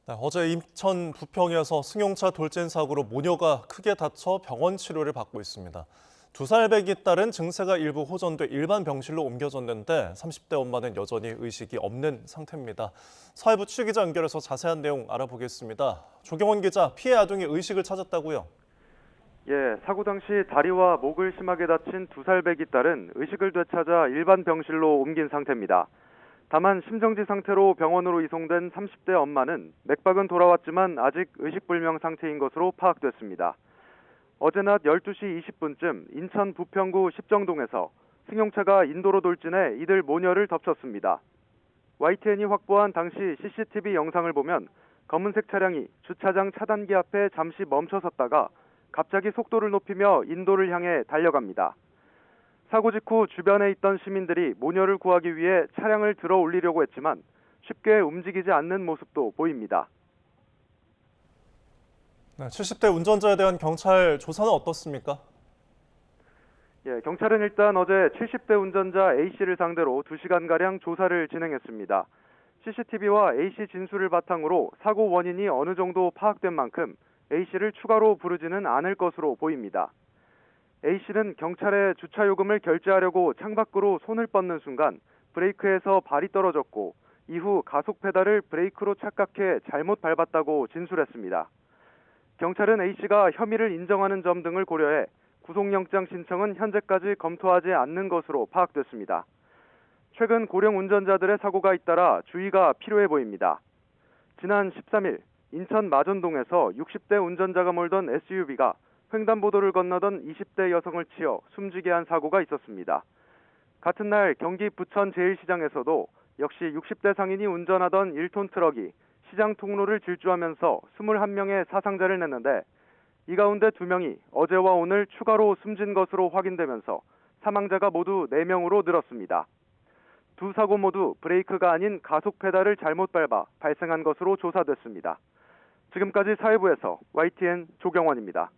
네, 어제 인천 부평에서 승용차 돌진 사고로 모녀가 크게 다쳐 병원 치료를 받고 있습니다. 2살배기 딸은 증세가 일부 호전돼 일반 병실로 옮겨졌는데 30대 엄마는 여전히 의식이 없는 상태입니다. 사회부 취기자 연결해서 자세한 내용 알아보겠습니다. 조경원 기자, 피해 아동이 의식을 찾았다고요? 예, 사고 당시 다리와 목을 심하게 다친 2살배기 딸은 의식을 되찾아 일반 병실로 옮긴 상태입니다. 다만 심정지 상태로 병원으로 이송된 30대 엄마는 맥박은 돌아왔지만 아직 의식불명 상태인 것으로 파악됐습니다. 어제 낮 12시 20분쯤 인천 부평구 십정동에서 승용차가 인도로 돌진해 이들 모녀를 덮쳤습니다. YTN이 확보한 당시 CCTV 영상을 보면 검은색 차량이 주차장 차단기 앞에 잠시 멈춰섰다가 갑자기 속도를 높이며 인도를 향해 달려갑니다. 사고 직후 주변에 있던 시민들이 모녀를 구하기 위해 차량을 들어 올리려고 했지만 쉽게 움직이지 않는 모습도 보입니다. 네, 70대 운전자에 대한 경찰 조사는 어떻습니까? 예, 경찰은 일단 어제 70대 운전자 A씨를 상대로 2시간가량 조사를 진행했습니다. CCTV와 A씨 진술을 바탕으로 사고 원인이 어느 정도 파악된 만큼 A씨를 추가로 부르지는 않을 것으로 보입니다. A씨는 경찰에 주차요금을 결제하려고 창밖으로 손을 뻗는 순간 브레이크에서 발이 떨어졌고 이후 가속 페달을 브레이크로 착각해 잘못 밟았다고 진술했습니다. 경찰은 A씨가 혐의를 인정하는 점 등을 고려해 구속영장 신청은 현재까지 검토하지 않는 것으로 파악됐습니다. 최근 고령 운전자들의 사고가 잇따라 주의가 필요해 보입니다. 지난 13일 인천 마전동에서 60대 운전자가 몰던 SUV가 횡단보도를 건너던 20대 여성을 치어 숨지게 한 사고가 있었습니다. 같은 날 경기 부천 제1시장에서도 역시 60대 상인이 운전하던 1톤 트럭이 시장 통로를 질주하면서 21명의 사상자를 냈는데 이 가운데 2명이 어제와 오늘 추가로 숨진 것으로 확인되면서 사망자가 모두 4명으로 늘었습니다. 두 사고 모두 브레이크가 아닌 가속 페달을 잘못 밟아 발생한 것으로 조사됐습니다. 지금까지 사회부에서 YTN 조경원입니다.